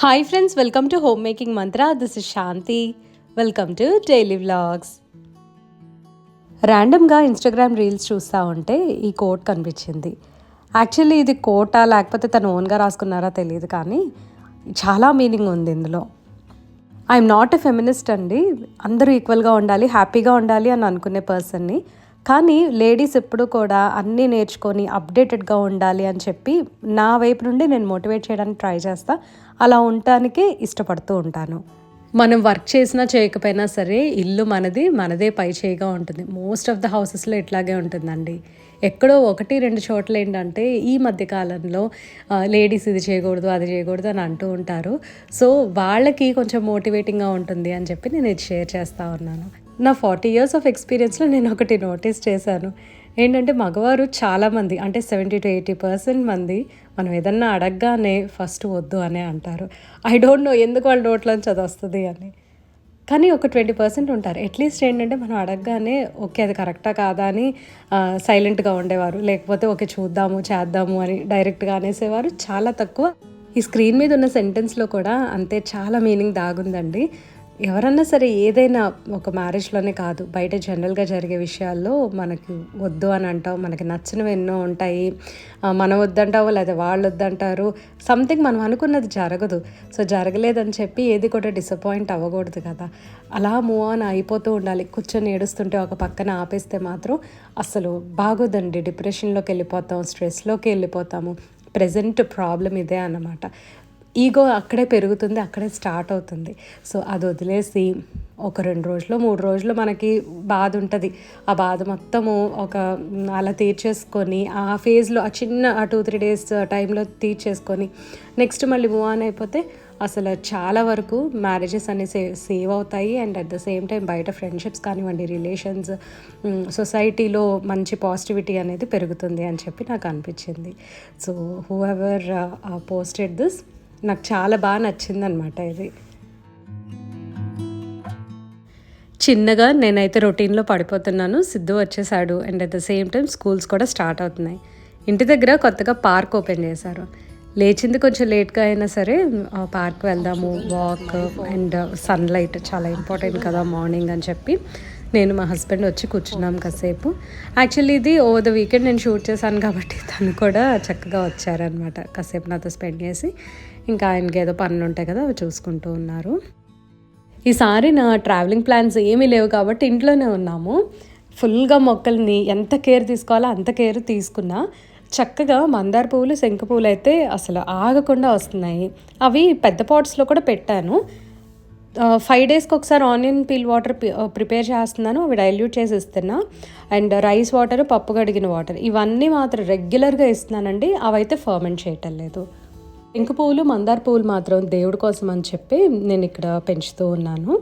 Hi friends, welcome to home making Mantra. This is Shanti. Welcome to daily vlogs. ర్యాండమ్గా Instagram reels చూస్తూ ఉంటే ఈ coat కనిపించింది. యాక్చువల్లీ ఇది కోటా లేకపోతే తను ఓన్గా రాసుకున్నారా తెలియదు, కానీ చాలా మీనింగ్ ఉంది ఇందులో. ఐఎమ్ నాట్ ఎ ఫెమినిస్ట్ అండి. అందరూ ఈక్వల్గా ఉండాలి, హ్యాపీగా ఉండాలి అని అనుకునే పర్సన్ని. కానీ లేడీస్ ఎప్పుడు కూడా అన్నీ నేర్చుకొని అప్డేటెడ్గా ఉండాలి అని చెప్పి నా వైపు నుండి నేను మోటివేట్ చేయడానికి ట్రై చేస్తా. అలా ఉండటానికే ఇష్టపడుతూ ఉంటాను. మనం వర్క్ చేసినా చేయకపోయినా సరే ఇల్లు మనది, మనదే పై చేయిగా ఉంటుంది. మోస్ట్ ఆఫ్ ద హౌసెస్లో ఇట్లాగే ఉంటుందండి. ఎక్కడో 1-2 చోట్ల ఏంటంటే ఈ మధ్య కాలంలో లేడీస్ ఇది చేయకూడదు, అది చేయకూడదు అని అంటూ ఉంటారు. సో వాళ్ళకి కొంచెం మోటివేటింగ్గా ఉంటుంది అని చెప్పి నేను ఇది షేర్ చేస్తూ ఉన్నాను. నా 40 years ఆఫ్ ఎక్స్పీరియన్స్లో నేను ఒకటి నోటీస్ చేశాను. ఏంటంటే మగవారు చాలామంది, అంటే 70-80% మంది మనం ఏదన్నా అడగగానే ఫస్ట్ వద్దు అనే అంటారు. ఐ డోంట్ నో ఎందుకు వాళ్ళ నోట్లోంచి అది వస్తుంది అని. కానీ ఒక 20% ఉంటారు. అట్లీస్ట్ ఏంటంటే మనం అడగగానే ఓకే అది కరెక్టా కాదా అని సైలెంట్గా ఉండేవారు. లేకపోతే ఓకే చూద్దాము చేద్దాము అని డైరెక్ట్గా అనేసేవారు చాలా తక్కువ. ఈ స్క్రీన్ మీద ఉన్న సెంటెన్స్లో కూడా అంతే చాలా మీనింగ్ దాగుందండి. ఎవరన్నా సరే ఏదైనా ఒక మ్యారేజ్లోనే కాదు, బయట జనరల్గా జరిగే విషయాల్లో మనకి వద్దు అని అంటాం, మనకి నచ్చినవి ఎన్నో ఉంటాయి. మనం వద్దంటావో లేదా వాళ్ళు వద్దంటారు. సంథింగ్ మనం అనుకున్నది జరగదు. సో జరగలేదని చెప్పి ఏది కూడా డిసప్పాయింట్ అవ్వకూడదు కదా. అలా మూవ్ ఆన్ అయిపోతూ ఉండాలి. కూర్చొని ఏడుస్తుంటే ఒక పక్కన ఆపేస్తే మాత్రం అసలు బాగోదండి. డిప్రెషన్లోకి వెళ్ళిపోతాం, స్ట్రెస్లోకి వెళ్ళిపోతాము. ప్రజెంట్ ప్రాబ్లం ఇదే అన్నమాట. ఈగో అక్కడే పెరుగుతుంది, అక్కడే స్టార్ట్ అవుతుంది. సో అది వదిలేసి ఒక 2 రోజులు 3 రోజులు మనకి బాధ ఉంటుంది. ఆ బాధ మొత్తము ఒక అలా తీర్చేసుకొని ఆ ఫేజ్లో ఆ చిన్న 2-3 days టైంలో తీర్చేసుకొని నెక్స్ట్ మళ్ళీ మూవ్ ఆన్ అయిపోతే అసలు చాలా వరకు మ్యారేజెస్ అనేవి సేవ్ అవుతాయి. And at the same time బయట ఫ్రెండ్షిప్స్ కానివ్వండి, రిలేషన్స్, సొసైటీలో మంచి పాజిటివిటీ అనేది పెరుగుతుంది అని చెప్పి నాకు అనిపించింది. So who ever posted this నాకు చాలా బాగా నచ్చిందనమాట. ఇది చిన్నగా నేనైతే రొటీన్లో పడిపోతున్నాను. సిద్ధు వచ్చేసాడు and at the same time schools కూడా స్టార్ట్ అవుతున్నాయి. ఇంటి దగ్గర కొత్తగా పార్క్ ఓపెన్ చేశారు. లేచింది కొంచెం లేట్గా అయినా సరే పార్క్ వెళ్దాము, వాక్ అండ్ సన్లైట్ చాలా ఇంపార్టెంట్ కదా మార్నింగ్ అని చెప్పి నేను మా హస్బెండ్ వచ్చి కూర్చున్నాం కాసేపు. యాక్చువల్లీ ఇది ఓవర్ ద వీకెండ్ నేను షూట్ చేశాను కాబట్టి తను కూడా చక్కగా వచ్చారనమాట. కాసేపు నాతో స్పెండ్ చేసి ఇంకా ఆయనకి ఏదో పనులు ఉంటాయి కదా అవి చూసుకుంటూ ఉన్నారు. ఈసారి నా ట్రావెలింగ్ ప్లాన్స్ ఏమీ లేవు కాబట్టి ఇంట్లోనే ఉన్నాము. ఫుల్గా మొక్కల్ని ఎంత కేర్ తీసుకోవాలో అంత కేర్ తీసుకున్నా. చక్కగా మందార పువ్వులు, శంకు పువ్వులు అయితే అసలు ఆగకుండా వస్తున్నాయి. అవి పెద్ద పాట్స్లో కూడా పెట్టాను. 5 daysకి ఒకసారి ఆనియన్ పీల్ వాటర్ ప్రిపేర్ చేస్తున్నాను. అవి డైల్యూట్ చేసి ఇస్తున్నా. అండ్ రైస్ వాటర్, పప్పు కడిగిన వాటర్ ఇవన్నీ మాత్రం రెగ్యులర్గా ఇస్తున్నానండి. అవైతే ఫర్మెంట్ చేయటం లేదు. శంకు పువ్వులు, మందార పువ్వులు మాత్రం దేవుడి కోసం అని చెప్పి నేను ఇక్కడ పెంచుతూ ఉన్నాను.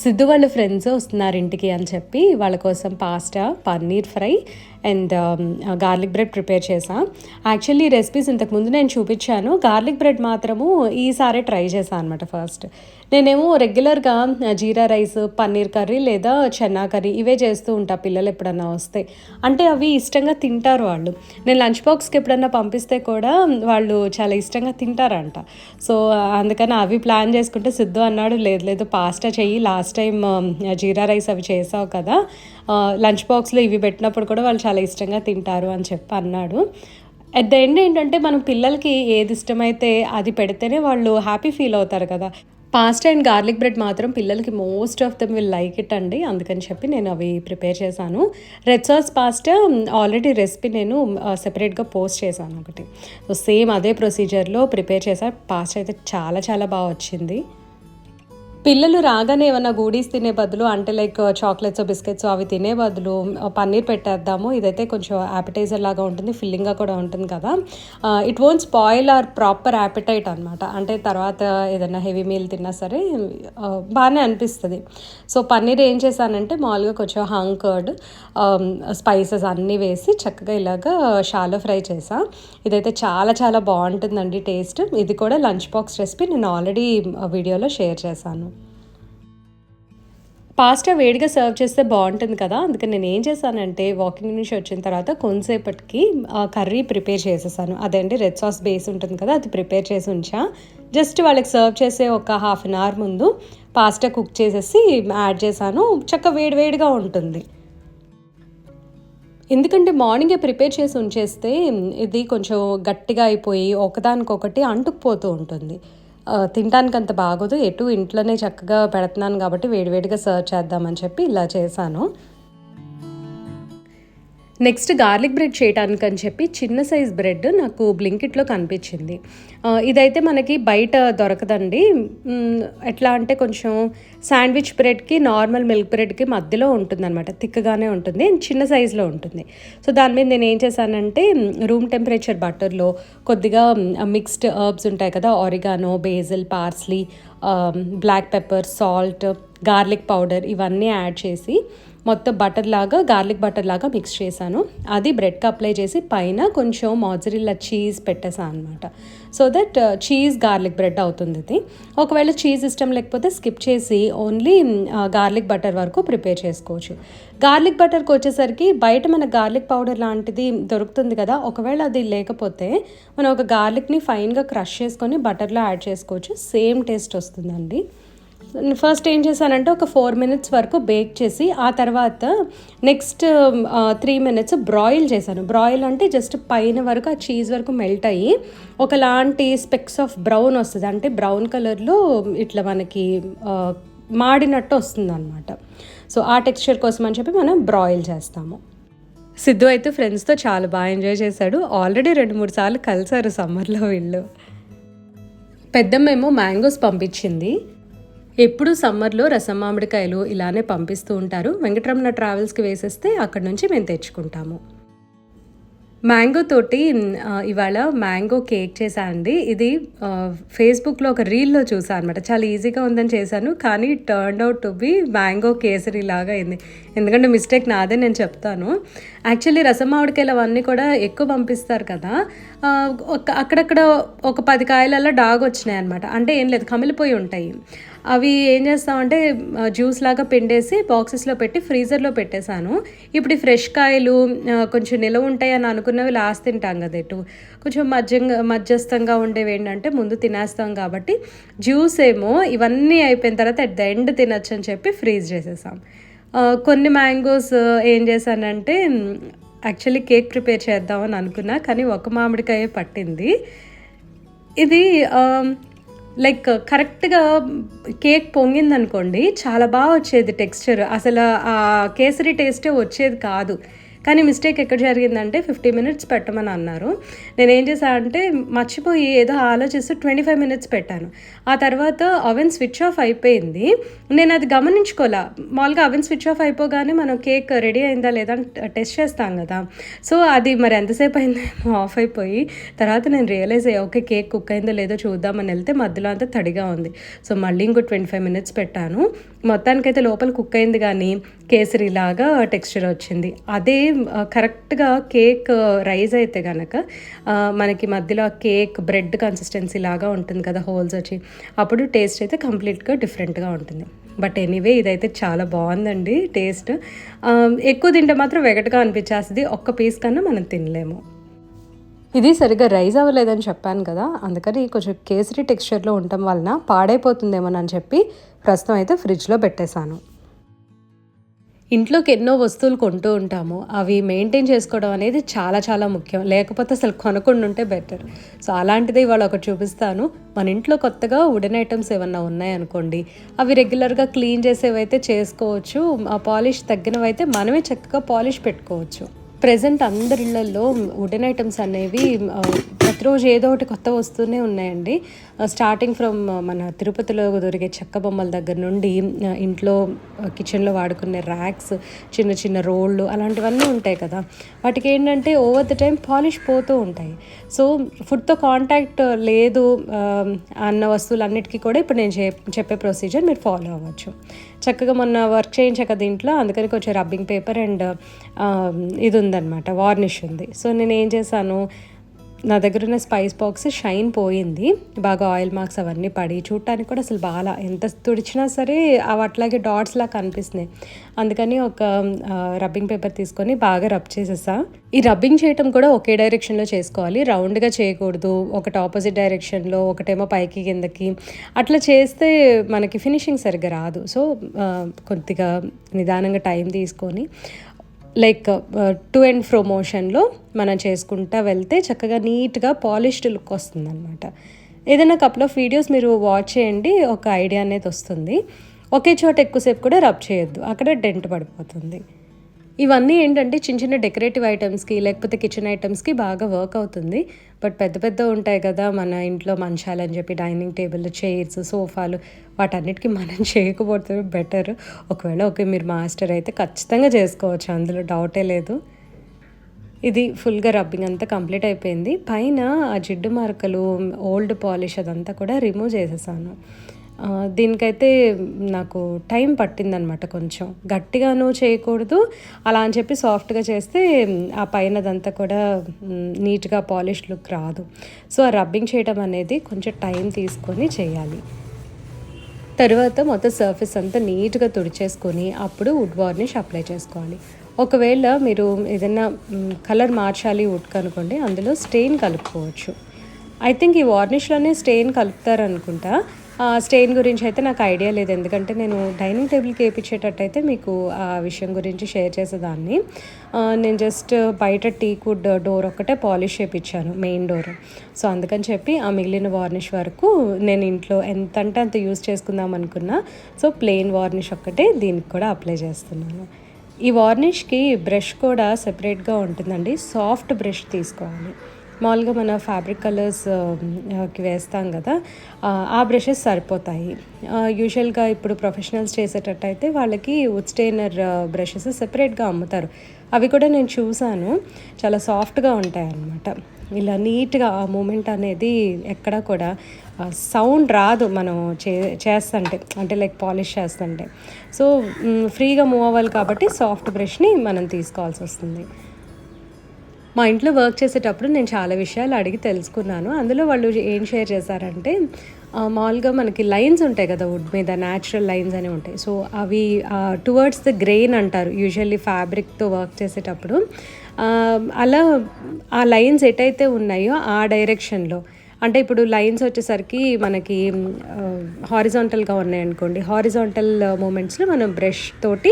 సిద్ధు వాళ్ళ ఫ్రెండ్స్ వస్తున్నారు ఇంటికి అని చెప్పి వాళ్ళ కోసం pasta, paneer fry and garlic bread prepare చేసా. యాక్చువల్లీ ఈ రెసిపీస్ ఇంతకుముందు నేను చూపించాను. గార్లిక్ బ్రెడ్ మాత్రము ఈసారి ట్రై చేశాను అనమాట. ఫస్ట్ నేనేమో రెగ్యులర్గా జీరా రైస్, పన్నీర్ కర్రీ లేదా చెన్నా కర్రీ ఇవే చేస్తూ ఉంటా పిల్లలు ఎప్పుడన్నా వస్తే. అంటే అవి ఇష్టంగా తింటారు వాళ్ళు. నేను లంచ్ బాక్స్కి ఎప్పుడన్నా పంపిస్తే కూడా వాళ్ళు చాలా ఇష్టంగా తింటారంట. సో అందుకని అవి ప్లాన్ చేసుకుంటే సిద్ధు అన్నాడు లేదు లేదు పాస్తా చెయ్యి, లాస్ట్ టైం జీరా రైస్ అవి చేసావు కదా, లంచ్ బాక్స్లో ఇవి పెట్టినప్పుడు కూడా వాళ్ళు చాలా ఇష్టంగా తింటారు అని చెప్పి అన్నాడు. అట్ ద ఎండ్ ఏంటంటే మనం పిల్లలకి ఏది ఇష్టమైతే అది పెడితేనే వాళ్ళు హ్యాపీ ఫీల్ అవుతారు కదా. పాస్తా అండ్ గార్లిక్ బ్రెడ్ మాత్రం పిల్లలకి most of them will like it అండి. అందుకని చెప్పి నేను అవి ప్రిపేర్ చేశాను. Red sauce pasta already recipe నేను సెపరేట్గా పోస్ట్ చేశాను ఒకటి. సో సేమ్ అదే ప్రొసీజర్లో ప్రిపేర్ చేశాను. పాస్తా అయితే చాలా చాలా బాగా వచ్చింది. పిల్లలు రాగానే ఏమన్నా గూడీస్ తినే బదులు, అంటే లైక్ చాక్లెట్స్, బిస్కెట్స్ అవి తినే బదులు పన్నీర్ పెట్టేద్దాము. ఇదైతే కొంచెం యాపిటైజర్ లాగా ఉంటుంది, ఫిల్లింగ్గా కూడా ఉంటుంది కదా. It won't spoil or proper appetite అనమాట. అంటే తర్వాత ఏదైనా హెవీ మీల్ తిన్నా సరే బాగానే అనిపిస్తుంది. సో పన్నీర్ ఏం చేశానంటే మామూలుగా కొంచెం హంకర్డ్ స్పైసెస్ అన్నీ వేసి చక్కగా ఇలాగా షాలో ఫ్రై చేసా. ఇదైతే చాలా చాలా బాగుంటుందండి టేస్ట్. ఇది కూడా లంచ్ బాక్స్ రెసిపీ నేను ఆల్రెడీ వీడియోలో షేర్ చేశాను. పాస్తా వేడిగా సర్వ్ చేస్తే బాగుంటుంది కదా, అందుకని నేను ఏం చేశానంటే వాకింగ్ నుంచి వచ్చిన తర్వాత కొంతసేపటికి కర్రీ ప్రిపేర్ చేసేసాను. అదేంటి రెడ్ సాస్ బేస్ ఉంటుంది కదా, అది ప్రిపేర్ చేసి ఉంచా. జస్ట్ వాళ్ళకి సర్వ్ చేసే ఒక హాఫ్ అన్ అవర్ ముందు పాస్తా కుక్ చేసేసి యాడ్ చేశాను. చక్కగా వేడివేడిగా ఉంటుంది. ఎందుకంటే మార్నింగే ప్రిపేర్ చేసి ఉంచేస్తే ఇది కొంచెం గట్టిగా అయిపోయి ఒకదానికొకటి అంటుకుపోతూ ఉంటుంది. తినడానికి అంత బాగోదు. ఎటు ఇంట్లోనే చక్కగా పెడుతున్నాను కాబట్టి వేడివేడిగా సర్వ్ చేద్దామని చెప్పి ఇలా చేశాను. నెక్స్ట్ గార్లిక్ బ్రెడ్ చేయడానికి అని చెప్పి చిన్న సైజ్ బ్రెడ్ నాకు బ్లింకిట్లో కనిపించింది. ఇదైతే మనకి బయట దొరకదండి. ఎట్లా అంటే కొంచెం శాండ్విచ్ బ్రెడ్కి నార్మల్ మిల్క్ బ్రెడ్కి మధ్యలో ఉంటుందన్నమాట. థిక్గానే ఉంటుంది, చిన్న సైజులో ఉంటుంది. సో దాని మీద నేను ఏం చేశానంటే రూమ్ టెంపరేచర్ బటర్లో కొద్దిగా మిక్స్డ్ హర్బ్స్ ఉంటాయి కదా, oregano, basil, parsley, black pepper, salt, garlic powder ఇవన్నీ యాడ్ చేసి మొత్తం గార్లిక్ బటర్ లాగా మిక్స్ చేశాను. అది బ్రెడ్కి అప్లై చేసి పైన కొంచెం మోజరెల్లా చీజ్ పెట్టేసాను అనమాట. So that cheese garlic bread అవుతుంది ఇది. ఒకవేళ చీజ్ ఇష్టం లేకపోతే స్కిప్ చేసి ఓన్లీ గార్లిక్ బటర్ వరకు ప్రిపేర్ చేసుకోవచ్చు. గార్లిక్ బటర్కి వచ్చేసరికి బయట మన గార్లిక్ పౌడర్ లాంటిది దొరుకుతుంది కదా, ఒకవేళ అది లేకపోతే మనం ఒక గార్లిక్ని ఫైన్గా క్రష్ చేసుకొని బటర్లో యాడ్ చేసుకోవచ్చు. సేమ్ టేస్ట్ వస్తుందండి. ఫస్ట్ ఏం చేశానంటే ఒక 4 minutes వరకు బేక్ చేసి ఆ తర్వాత నెక్స్ట్ 3 minutes బ్రాయిల్ చేశాను. బ్రాయిల్ అంటే జస్ట్ పైన వరకు ఆ చీజ్ వరకు మెల్ట్ అయ్యి ఒకలాంటి స్పెక్స్ ఆఫ్ బ్రౌన్ వస్తుంది. అంటే బ్రౌన్ కలర్లో ఇట్లా మనకి మాడినట్టు వస్తుంది అనమాట. సో ఆ టెక్స్చర్ కోసం అని చెప్పి మనం బ్రాయిల్ చేస్తాము. సిద్ధు అయితే ఫ్రెండ్స్తో చాలా బాగా ఎంజాయ్ చేశాడు. ఆల్రెడీ 2-3 సార్లు కలిసారు సమ్మర్లో వీళ్ళు. పెద్దమ్మేమో మ్యాంగోస్ పంపించింది. ఎప్పుడు సమ్మర్లో రసం మామిడికాయలు ఇలానే పంపిస్తూ ఉంటారు. వెంకటరమణ ట్రావెల్స్కి వేసేస్తే అక్కడ నుంచి మేము తెచ్చుకుంటాము. మ్యాంగో తోటి ఇవాళ మ్యాంగో కేక్ చేశాను అండి. ఇది ఫేస్బుక్లో ఒక రీల్లో చూసాను అనమాట. చాలా ఈజీగా ఉందని చేశాను, కానీ turn out to be mango kesari లాగా అయింది. ఎందుకంటే మిస్టేక్ నాదే, నేను చెప్తాను. యాక్చువల్లీ రసం మామిడికాయలు అవన్నీ కూడా ఎక్కువ పంపిస్తారు కదా, అక్కడక్కడ ఒక 10 కాయలలో డాగ్ వచ్చినాయి అనమాట. అంటే ఏం లేదు, కమిలిపోయి ఉంటాయి. అవి ఏం చేస్తామంటే జ్యూస్ లాగా పిండేసి బాక్సెస్లో పెట్టి ఫ్రీజర్లో పెట్టేశాను. ఇప్పుడు ఈ ఫ్రెష్ కాయలు కొంచెం నిలవ ఉంటాయి అని అనుకున్నవి లాస్ట్ తింటాం కదా, ఎటు కొంచెం మధ్యస్థంగా ఉండేవి ఏంటంటే ముందు తినేస్తాం కాబట్టి జ్యూస్ ఏమో ఇవన్నీ అయిపోయిన తర్వాత అట్ ద ఎండ్ తినచ్చు అని చెప్పి ఫ్రీజ్ చేసేసాం. కొన్ని మ్యాంగోస్ ఏం చేశానంటే యాక్చువల్లీ కేక్ ప్రిపేర్ చేద్దామని అనుకున్నా, కానీ ఒక మామిడికాయ పట్టింది. ఇది లైక్ కరెక్ట్గా కేక్ పొంగిందనుకోండి చాలా బాగా వచ్చేది టెక్స్చర్, అసలు ఆ కేసరి టేస్టే వచ్చేది కాదు. కానీ మిస్టేక్ ఎక్కడ జరిగిందంటే 50 minutes పెట్టమని అన్నారు. నేనేం చేశానంటే మర్చిపోయి ఏదో ఆలోచిస్తూ 25 minutes పెట్టాను. ఆ తర్వాత అవెన్ స్విచ్ ఆఫ్ అయిపోయింది. నేను అది గమనించుకోలే. మామూలుగా అవెన్ స్విచ్ ఆఫ్ అయిపోగానే మనం కేక్ రెడీ అయిందా లేదా టెస్ట్ చేస్తాం కదా. సో అది మరి ఎంతసేపు అయిందేమో ఆఫ్ అయిపోయి తర్వాత నేను రియలైజ్ అయ్యా, ఓకే కేక్ కుక్ అయిందో లేదో చూద్దామని వెళ్తే మధ్యలో అంతా తడిగా ఉంది. సో మళ్ళీ ఇంకో 25 minutes పెట్టాను. మొత్తానికైతే లోపల కుక్ అయింది, కానీ కేసరిలాగా టెక్స్చర్ వచ్చింది. అదే కరెక్ట్గా కేక్ రైజ్ అయితే కనుక మనకి మధ్యలో కేక్ బ్రెడ్ కన్సిస్టెన్సీ లాగా ఉంటుంది కదా, హోల్స్ వచ్చి, అప్పుడు టేస్ట్ అయితే కంప్లీట్గా డిఫరెంట్గా ఉంటుంది. బట్ ఎనీవే ఇదైతే చాలా బాగుందండి టేస్ట్. ఎక్కువ తింటే మాత్రం వెగటగా అనిపించేస్తుంది, ఒక్క పీస్ కన్నా మనం తినలేము. ఇది సరిగ్గా రైజ్ అవ్వలేదని చెప్పాను కదా, అందుకని కొంచెం కేసరి టెక్స్చర్లో ఉండటం వలన పాడైపోతుందేమోనని చెప్పి ప్రస్తుతం అయితే ఫ్రిడ్జ్లో పెట్టేశాను. ఇంట్లోకి ఎన్నో వస్తువులు కొంటూ ఉంటాము, అవి మెయింటైన్ చేసుకోవడం అనేది చాలా చాలా ముఖ్యం. లేకపోతే అసలు కొనకుండా ఉంటే బెటర్. సో అలాంటిది ఇవాళ ఒకటి చూపిస్తాను. మన ఇంట్లో కొత్తగా వుడెన్ ఐటమ్స్ ఏమన్నా ఉన్నాయనుకోండి, అవి రెగ్యులర్గా క్లీన్ చేసేవైతే చేసుకోవచ్చు, ఆ పాలిష్ తగ్గినవైతే మనమే చక్కగా పాలిష్ పెట్టుకోవచ్చు. ప్రెజెంట్ అందరి ఇళ్లల్లో వుడెన్ ఐటమ్స్ అనేవి ప్రతిరోజు ఏదో ఒకటి కొత్త వస్తూనే ఉన్నాయండి. స్టార్టింగ్ ఫ్రమ్ మన తిరుపతిలో దొరికే చెక్క బొమ్మల దగ్గర నుండి ఇంట్లో కిచెన్లో వాడుకునే ర్యాక్స్, చిన్న చిన్న రోళ్ళు అలాంటివన్నీ ఉంటాయి కదా, వాటికి ఏంటంటే ఓవర్ ద టైం పాలిష్ పోతూ ఉంటాయి. సో ఫుడ్తో కాంటాక్ట్ లేదు అన్న వస్తువులన్నిటికీ కూడా ఇప్పుడు నేను చెప్పే ప్రొసీజర్ మీరు ఫాలో అవ్వచ్చు. చక్కగా మొన్న వర్క్ చేయించాక దీంట్లో, అందుకని కొంచెం రబ్బింగ్ పేపర్ అండ్ ఇది ఉందన్నమాట, వార్నిష్ ఉంది. సో నేను ఏం చేశాను, నా దగ్గర ఉన్న స్పైస్ బాక్స్ షైన్ పోయింది, బాగా ఆయిల్ మార్క్స్ అవన్నీ పడి చూడటానికి కూడా అసలు బాగా ఎంత తుడిచినా సరే అవి అట్లాగే డాట్స్లా కనిపిస్తున్నాయి. అందుకని ఒక రబ్బింగ్ పేపర్ తీసుకొని బాగా రబ్ చేసేసా. ఈ రబ్బింగ్ చేయటం కూడా ఒకే డైరెక్షన్లో చేసుకోవాలి, రౌండ్గా చేయకూడదు. ఒకటి ఆపోజిట్ డైరెక్షన్లో, ఒకటేమో పైకి కిందకి అట్లా చేస్తే మనకి ఫినిషింగ్ సరిగ్గా రాదు. సో కొద్దిగా నిదానంగా టైం తీసుకొని లైక్ టు అండ్ ఫ్రో మోషన్లో మనం చేసుకుంటా వెళ్తే చక్కగా నీట్గా పాలిష్డ్ లుక్ వస్తుందన్నమాట. ఏదైనా కపుల్ ఆఫ్ వీడియోస్ మీరు వాచ్ చేయండి, ఒక ఐడియా అనేది వస్తుంది. ఒకే చోట ఎక్కువసేపు కూడా రబ్ చేయొద్దు, అక్కడ డెంట్ పడిపోతుంది. ఇవన్నీ ఏంటంటే చిన్న చిన్న డెకరేటివ్ ఐటమ్స్కి లేకపోతే కిచెన్ ఐటమ్స్కి బాగా వర్క్ అవుతుంది. బట్ పెద్ద పెద్ద ఉంటాయి కదా మన ఇంట్లో, మంచాలు అని చెప్పి, డైనింగ్ టేబుల్, చైర్స్, సోఫాలు, వాటన్నిటికీ మనం చేయకపోతే బెటర్. ఒకవేళ మీరు మాస్టర్ అయితే ఖచ్చితంగా చేసుకోవచ్చు, అందులో డౌటే లేదు. ఇది ఫుల్గా రబ్బింగ్ అంతా కంప్లీట్ అయిపోయింది. పైన ఆ జిడ్డు మరకలు, ఓల్డ్ పాలిష్ అదంతా కూడా రిమూవ్ చేసేసాను. దీనికైతే నాకు టైం పట్టిందనమాట. కొంచెం గట్టిగాను చేయకూడదు, అలా అని చెప్పి సాఫ్ట్గా చేస్తే ఆ పైనదంతా కూడా నీట్గా పాలిష్ లుక్ రాదు. సో ఆ రబ్బింగ్ చేయడం అనేది కొంచెం టైం తీసుకొని చేయాలి. తర్వాత మొత్తం సర్ఫేస్ అంతా నీట్గా తుడిచేసుకొని అప్పుడు వుడ్ వార్నిష్ అప్లై చేసుకోవాలి. ఒకవేళ మీరు ఏదైనా కలర్ మార్చాలి వుడ్కి అనుకోండి, అందులో స్టెయిన్ కలుపుకోవచ్చు. ఐ థింక్ ఈ వార్నిష్లోనే స్టెయిన్ కలుపుతారనుకుంటా. స్టెయిన్ గురించి అయితే నాకు ఐడియా లేదు, ఎందుకంటే నేను డైనింగ్ టేబుల్కి వేయించేటట్టయితే మీకు ఆ విషయం గురించి షేర్ చేసేదాన్ని. నేను జస్ట్ బయట టీక్వుడ్ డోర్ ఒక్కటే పాలిష్ చేయించాను, మెయిన్ డోర్. సో అందుకని చెప్పి ఆ మిగిలిన వార్నిష్ వరకు నేను ఇంట్లో ఎంత అంటే అంత యూస్ చేసుకుందాం అనుకున్నా. సో ప్లెయిన్ వార్నిష్ ఒక్కటే దీనికి కూడా అప్లై చేస్తున్నాను. ఈ వార్నిష్కి బ్రష్ కూడా సెపరేట్గా ఉంటుందండి, సాఫ్ట్ బ్రష్ తీసుకోవాలి. మామూలుగా మన ఫ్యాబ్రిక్ కలర్స్కి వేస్తాం కదా, ఆ బ్రషెస్ సరిపోతాయి. యూజువల్గా ఇప్పుడు ప్రొఫెషనల్స్ చేసేటట్టయితే వాళ్ళకి వుడ్ స్టెయినర్ బ్రషెస్ సెపరేట్గా అమ్ముతారు. అవి కూడా నేను చూసాను, చాలా సాఫ్ట్గా ఉంటాయి అన్నమాట. ఇలా నీట్గా ఆ మూమెంట్ అనేది ఎక్కడా కూడా సౌండ్ రాదు మనం చేస్తుంటే, అంటే లైక్ పాలిష్ చేస్తుంటే. సో ఫ్రీగా మూవ్ అవ్వాలి కాబట్టి సాఫ్ట్ బ్రష్ని మనం తీసుకోవాల్సి వస్తుంది. మా ఇంట్లో వర్క్ చేసేటప్పుడు నేను చాలా విషయాలు అడిగి తెలుసుకున్నాను. అందులో వాళ్ళు ఏం షేర్ చేశారంటే, మామూలుగా మనకి లైన్స్ ఉంటాయి కదా వుడ్ మీద, న్యాచురల్ లైన్స్ అనేవి ఉంటాయి. సో అవి టువర్డ్స్ ద గ్రెయిన్ అంటారు యూజువల్లీ ఫ్యాబ్రిక్తో వర్క్ చేసేటప్పుడు. అలా ఆ లైన్స్ ఎటైతే ఉన్నాయో ఆ డైరెక్షన్లో, అంటే ఇప్పుడు లైన్స్ వచ్చేసరికి మనకి హారిజాంటల్గా ఉన్నాయనుకోండి, హారిజాంటల్ మూమెంట్స్లో మనం బ్రష్ తోటి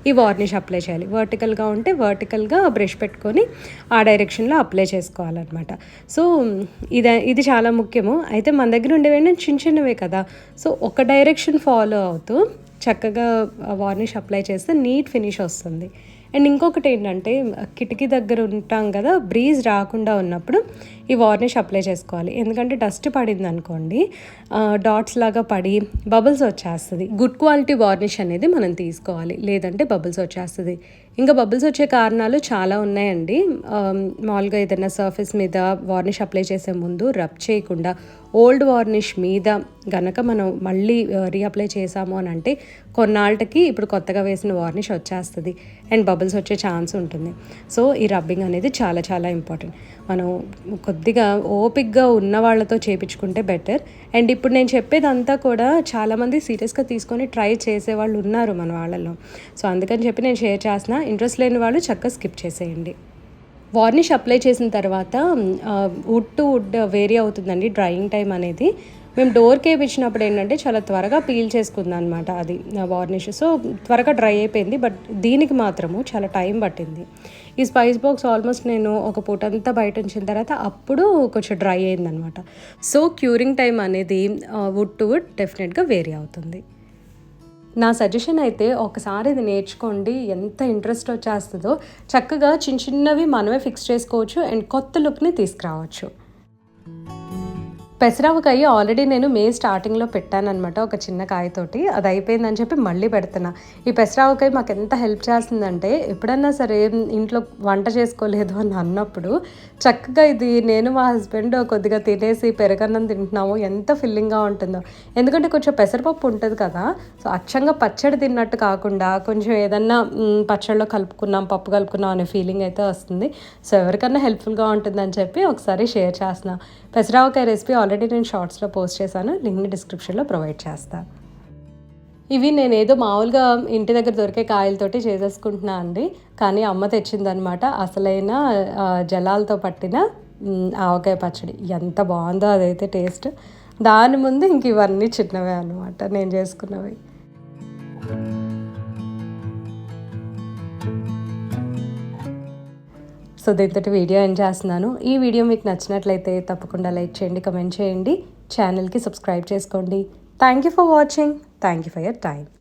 ఈ వార్నిష్ అప్లై చేయాలి. వర్టికల్గా ఉంటే వర్టికల్గా బ్రష్ పెట్టుకొని ఆ డైరెక్షన్లో అప్లై చేసుకోవాలన్నమాట. సో ఇది చాలా ముఖ్యము. అయితే మన దగ్గర ఉండేవైనా చిన్న చిన్నవే కదా, సో ఒక డైరెక్షన్ ఫాలో అవుతూ చక్కగా వార్నిష్ అప్లై చేస్తే నీట్ ఫినిష్ వస్తుంది. అండ్ ఇంకొకటి ఏంటంటే, కిటికీ దగ్గర ఉంటాం కదా, బ్రీజ్ రాకుండా ఉన్నప్పుడు ఈ వార్నిష్ అప్లై చేసుకోవాలి. ఎందుకంటే డస్ట్ పడింది అనుకోండి, డాట్స్ లాగా పడి బబుల్స్ వచ్చేస్తుంది. గుడ్ క్వాలిటీ వార్నిష్ అనేది మనం తీసుకోవాలి, లేదంటే బబుల్స్ వచ్చేస్తుంది. ఇంకా బబుల్స్ వచ్చే కారణాలు చాలా ఉన్నాయండి. మామూలుగా ఏదైనా సర్ఫేస్ మీద వార్నిష్ అప్లై చేసే ముందు రబ్ చేయకుండా ఓల్డ్ వార్నిష్ మీద గనక మనం మళ్ళీ రీఅప్లై చేసాము అని అంటే కొన్నాళ్ళకి ఇప్పుడు కొత్తగా వేసిన వార్నిష్ వచ్చేస్తుంది అండ్ బబుల్స్ వచ్చే ఛాన్స్ ఉంటుంది. సో ఈ రబ్బింగ్ అనేది చాలా చాలా ఇంపార్టెంట్. మనం కొద్దిగా ఓపిక్గా ఉన్న వాళ్ళతో చేయించుకుంటే బెటర్. అండ్ ఇప్పుడు నేను చెప్పేదంతా కూడా చాలామంది సీరియస్గా తీసుకొని ట్రై చేసేవాళ్ళు ఉన్నారు మన వాళ్ళలో. సో అందుకని చెప్పి నేను షేర్ చేసిన, ఇంట్రెస్ట్ లేని వాళ్ళు చక్కగా స్కిప్ చేసేయండి. వార్నిష్ అప్లై చేసిన తర్వాత వుడ్ టు వుడ్ వేరీ అవుతుందండి డ్రైయింగ్ టైం అనేది. మేము డోర్కి వేయించినప్పుడు ఏంటంటే చాలా త్వరగా పీల్ చేసుకుంది అనమాట అది వార్నిష్. సో త్వరగా డ్రై అయిపోయింది. బట్ దీనికి మాత్రము చాలా టైం పట్టింది. ఈ స్పైస్ బాక్స్ ఆల్మోస్ట్ నేను ఒక పూటంతా బయట ఉంచిన తర్వాత అప్పుడు కొంచెం డ్రై అయిందనమాట. సో క్యూరింగ్ టైం అనేది వుడ్ టు వుడ్ డెఫినెట్గా వేరీ అవుతుంది. నా సజెషన్ అయితే ఒకసారి ఇది నేర్చుకోండి, ఎంత ఇంట్రెస్ట్ వచ్చేస్తుందో. చక్కగా చిన్న చిన్నవి మనమే ఫిక్స్ చేసుకోవచ్చు అండ్ కొత్త లుక్ని తీసుకురావచ్చు. పెసరవకాయ ఆల్రెడీ నేను మే స్టార్టింగ్లో పెట్టానమాట ఒక చిన్న కాయతోటి. అది అయిపోయిందని చెప్పి మళ్ళీ పెడుతున్నా. ఈ పెసరవకాయ మాకు ఎంత హెల్ప్ చేస్తుందంటే ఎప్పుడన్నా సరే ఇంట్లో వంట చేసుకోలేదు అని అన్నప్పుడు చక్కగా ఇది నేను మా హస్బెండ్ కొద్దిగా తినేసి పెరుగన్నం తింటున్నాము, ఎంత ఫిల్లింగ్గా ఉంటుందో. ఎందుకంటే కొంచెం పెసరపప్పు ఉంటుంది కదా, సో అచ్చంగా పచ్చడి తిన్నట్టు కాకుండా కొంచెం ఏదన్నా పచ్చడిలో కలుపుకున్నాం, పప్పు కలుపుకున్నాం అనే ఫీలింగ్ అయితే వస్తుంది. సో ఎవరికన్నా హెల్ప్ఫుల్గా ఉంటుందని చెప్పి ఒకసారి షేర్ చేస్తున్నా. పెసరవకాయ రెసిపీ ఆల్రెడీ నేను షార్ట్స్లో పోస్ట్ చేశాను, లింక్ని డిస్క్రిప్షన్లో ప్రొవైడ్ చేస్తాను. ఇవి నేను ఏదో మామూలుగా ఇంటి దగ్గర దొరికే కాయలతోటి చేసేసుకుంటున్నా అండి. కానీ అమ్మ తెచ్చిందనమాట అసలైన జలాలతో పట్టిన ఆవకాయ పచ్చడి. ఎంత బాగుందో అదైతే టేస్ట్. దాని ముందు ఇంక ఇవన్నీ చిన్నవే అనమాట నేను చేసుకున్నవి. సో దీంతో వీడియో ఎండ్ చేస్తున్నాను. ఈ వీడియో మీకు నచ్చినట్లయితే తప్పకుండా లైక్ చేయండి, కమెంట్ చేయండి, ఛానల్కి సబ్స్క్రైబ్ చేసుకోండి. Thank you for watching. Thank you for your time.